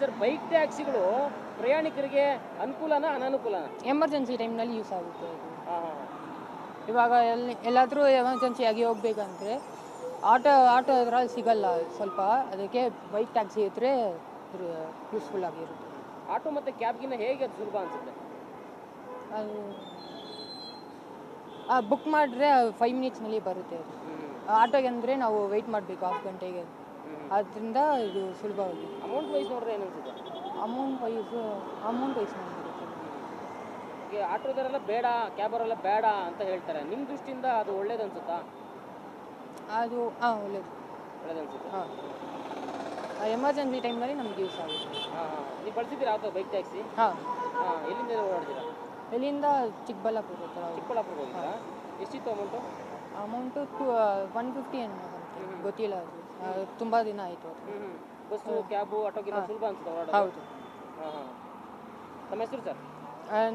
Sir, bike ಟ್ಯಾಕ್ಸಿಗಳು ಪ್ರಯಾಣಿಕರಿಗೆ ಅನುಕೂಲನಾ ಅನಾನುಕೂಲನಾ? Emergency ಟೈಮ್ನಲ್ಲಿ use ಆಗುತ್ತೆ ಅದು. ಹಾಂ ಇವಾಗ ಎಲ್ಲಾದರೂ ಎಮರ್ಜೆನ್ಸಿಯಾಗಿ ಹೋಗ್ಬೇಕಂದ್ರೆ ಆಟೋ ಅದರಲ್ಲಿ ಸಿಗಲ್ಲ ಸ್ವಲ್ಪ, ಅದಕ್ಕೆ ಬೈಕ್ ಟ್ಯಾಕ್ಸಿ ಇದ್ದರೆ ಯೂಸ್ಫುಲ್ ಆಗಿರುತ್ತೆ. ಆಟೋ ಮತ್ತು ಕ್ಯಾಬ್ಗಿನ್ನ ಹೇಗೆ ಅದು ಸುಲಭ ಅನಿಸುತ್ತೆ? ಅದು ಬುಕ್ ಮಾಡಿದ್ರೆ 5 ಮಿನಿಟ್ಸ್ನಲ್ಲಿ ಬರುತ್ತೆ ಅದು. ಆಟೋಗೆ ಅಂದರೆ ನಾವು ವೆಯ್ಟ್ ಮಾಡಬೇಕು 1/2 ಗಂಟೆಗೆ, ಆದ್ದರಿಂದ ಇದು ಸುಲಭವಾಗಿ. ಅಮೌಂಟ್ ವೈಸ್ ನೋಡಿದ್ರೆ ಏನು ಅನಿಸುತ್ತೆ? ಅಮೌಂಟ್ ವೈಸ್ ಮಾಡಿರುತ್ತೆ. ಈಗ ಆಟೋದವರೆಲ್ಲ ಬೇಡ, ಕ್ಯಾಬವರೆಲ್ಲ ಬೇಡ ಅಂತ ಹೇಳ್ತಾರೆ. ನಿಮ್ಮ ದೃಷ್ಟಿಯಿಂದ ಅದು ಒಳ್ಳೇದು ಅನ್ಸುತ್ತಾ? ಅದು ಒಳ್ಳೇದು ಅನ್ಸುತ್ತೆ. ಹಾಂ, ಎಮರ್ಜೆನ್ಸಿ ಟೈಮ್ನಲ್ಲಿ ನಮಗೆ ಯೂಸ್ ಆಗುತ್ತೆ. ನೀವು ಬಳಸಿದ್ದೀರಾ ಯಾವುದು ಬೈಕ್ ಟ್ಯಾಕ್ಸಿ? ಹಾಂ, ಎಲ್ಲಿಂದ ಓಡಾಡ್ತೀರಾ? ಇಲ್ಲಿಂದ ಚಿಕ್ಕಬಳ್ಳಾಪುರ ಹತ್ರ. ಚಿಕ್ಕಬಳ್ಳಾಪುರ ಹೋಗಿದ್ದೀರಾ? ಎಷ್ಟಿತ್ತು ಅಮೌಂಟು 150 ಏನೋ ಗೊತ್ತಿಲ್ಲ, ಅದು ತುಂಬ ದಿನ ಆಯಿತು ಅದು. ಬಸ್ಸು, ಕ್ಯಾಬು, ಆಟೋಗಿಂತ ಸುಲಭ ಅನ್ಸುತ್ತೆ ಓಡಾಡೋದು? ಹೌದು. ತಮ್ಮ ಹೆಸರು ಸರ್?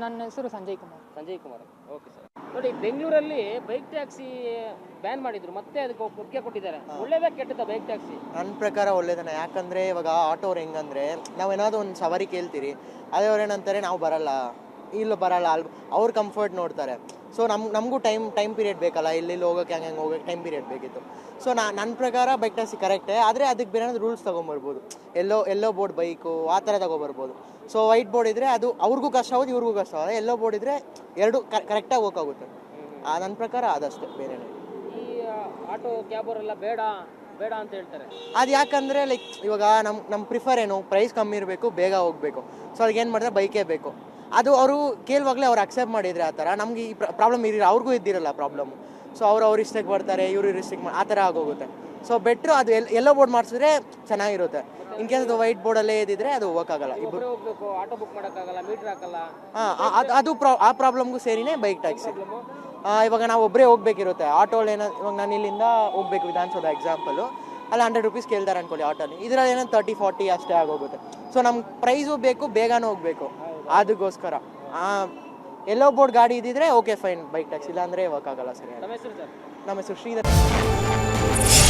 ನನ್ನ ಹೆಸರು ಸಂಜಯ್ ಕುಮಾರ್. Sanjay Kumar, okay sir. ನೋಡಿ, ಬೆಂಗಳೂರಲ್ಲಿ ಬೈಕ್ ಟ್ಯಾಕ್ಸಿ ಬ್ಯಾನ್ ಮಾಡಿದ್ರು, ಮತ್ತೆ ಅದಕ್ಕೆ ಒಪ್ಪಿಗೆ ಕೊಟ್ಟಿದ್ದಾರೆ. ಒಳ್ಳೇದೇ ಕೆಟ್ಟದ ಬೈಕ್ ಟ್ಯಾಕ್ಸಿ? ನನ್ನ ಪ್ರಕಾರ ಒಳ್ಳೇದನ್ನ. ಯಾಕಂದರೆ ಇವಾಗ ಆಟೋರು ಹೆಂಗಂದರೆ, ನಾವು ಏನಾದರೂ ಒಂದು ಸವಾರಿ ಕೇಳ್ತೀರಿ, ಅದೇ ಅವ್ರು ಏನಂತಾರೆ ನಾವು ಬರಲ್ಲ, ಇಲ್ಲ ಬರಲ್ಲ, ಅವ್ರ ಕಂಫರ್ಟ್ ನೋಡ್ತಾರೆ. ಸೊ ನಮಗೂ ಟೈಮ್ ಪೀರಿಯಡ್ ಬೇಕಲ್ಲ, ಇಲ್ಲಿ ಹೋಗೋಕ್ಕೆ ಹಂಗೆ ಹೋಗೋಕ್ಕೆ ಟೈಮ್ ಪೀರಿಯಡ್ ಬೇಕಿತ್ತು. ಸೊ ನನ್ನ ಪ್ರಕಾರ ಬೈಕ್ ಟ್ಯಾಕ್ಸಿ ಕರೆಕ್ಟೇ, ಆದರೆ ಅದಕ್ಕೆ ಬೇರೆ ರೂಲ್ಸ್ ತೊಗೊಂಬರ್ಬೋದು. ಎಲ್ಲೋ ಬೋರ್ಡ್ ಬೈಕು ಆ ಥರ ತೊಗೊಬರ್ಬೋದು. ಸೊ ವೈಟ್ ಬೋರ್ಡ್ ಇದ್ದರೆ ಅದು ಅವ್ರಿಗೂ ಕಷ್ಟ ಆಗೋದು, ಇವ್ರಿಗೂ ಕಷ್ಟ ಆಗೋದು. ಎಲ್ಲೋ ಬೋರ್ಡ್ ಇದ್ದರೆ ಎರಡು ಕರೆಕ್ಟಾಗಿ ಹೋಗೋಕ್ಕಾಗುತ್ತೆ. ನನ್ನ ಪ್ರಕಾರ ಅದಷ್ಟೇ, ಬೇರೆ. ಈ ಆಟೋ ಕ್ಯಾಬವರೆಲ್ಲ ಬೇಡ ಬೇಡ ಅಂತ ಹೇಳ್ತಾರೆ. ಅದು ಯಾಕಂದರೆ ಲೈಕ್ ಇವಾಗ ನಮ್ಮ ಪ್ರಿಫರ್ ಏನು, ಪ್ರೈಸ್ ಕಮ್ಮಿ ಇರಬೇಕು, ಬೇಗ ಹೋಗಬೇಕು. ಸೊ ಅದಕ್ಕೆ ಏನು ಮಾಡಿದ್ರೆ ಬೈಕೇ ಬೇಕು. ಅದು ಅವರು ಕೇಳುವಾಗಲೇ ಅವ್ರು ಅಕ್ಸೆಪ್ಟ್ ಮಾಡಿದರೆ ಆ ಥರ ನಮಗೆ ಈ ಪ್ರಾಬ್ಲಮ್ ಅವ್ರಿಗೂ ಇದ್ದಿರಲ್ಲ ಪ್ರಾಬ್ಲಮ್ಮು. ಸೊ ಅವ್ರ ಇಷ್ಟಕ್ಕೆ ಬರ್ತಾರೆ, ಇವರು ಇಷ್ಟಕ್ಕೆ ಆ ಥರ ಆಗೋಗುತ್ತೆ. ಸೊ ಬೆಟ್ರು ಅದು ಎಲ್ಲೋ ಬೋರ್ಡ್ ಮಾಡಿಸಿದ್ರೆ ಚೆನ್ನಾಗಿರುತ್ತೆ. ಇನ್ ಕೇಸ್ ಅದು ವೈಟ್ ಬೋರ್ಡಲ್ಲೇ ಇದ್ದಿದ್ರೆ ಅದು ಹೋಗೋಕ್ಕಾಗಲ್ಲ. ಇಬ್ಬರು ಹೋಗ್ಬೇಕು, ಆಟೋ ಬುಕ್ ಮಾಡೋಕ್ಕಾಗಲ್ಲ, ಮೀಟ್ರ್ ಹಾಕಲ್ಲ. ಅದು ಆ ಪ್ರಾಬ್ಲಮ್ಗೂ ಸೇರಿನೇ ಬೈಕ್ ಟ್ಯಾಕ್ಸಿ. ಇವಾಗ ನಾವು ಒಬ್ಬರೇ ಹೋಗ್ಬೇಕಿರುತ್ತೆ ಆಟೋಲ್ಲಿ. ಇವಾಗ ನಾನು ಇಲ್ಲಿಂದ ಹೋಗ್ಬೇಕು ವಿಧಾನಸೌಧ ಎಕ್ಸಾಂಪಲು, ಅಲ್ಲಿ 100 ರೂಪೀಸ್ ಕೇಳ್ತಾರೆ ಅನ್ಕೊಳ್ಳಿ ಆಟೋಲಿ. ಇದರಲ್ಲಿ ಏನೋ 30-40 ಅಷ್ಟೇ ಆಗೋಗುತ್ತೆ. ಸೊ ನಮ್ಗೆ ಪ್ರೈಸು ಬೇಕು, ಬೇಗನೂ ಹೋಗಬೇಕು. ಅದಕ್ಕೋಸ್ಕರ ಎಲ್ಲೋ ಬೋರ್ಡ್ ಗಾಡಿ ಇದ್ದಿದ್ರೆ ಓಕೆ ಫೈನ್ ಬೈಕ್ ಟ್ಯಾಕ್ಸಿ, ಇಲ್ಲ ಅಂದರೆ ಹೋಗೋಕ್ಕಾಗಲ್ಲ. ಸರಿ. ನಮ್ಮ ಹೆಸರು ಸರ್? ನಮ್ಮ ಹೆಸರು ಶ್ರೀಧರ್.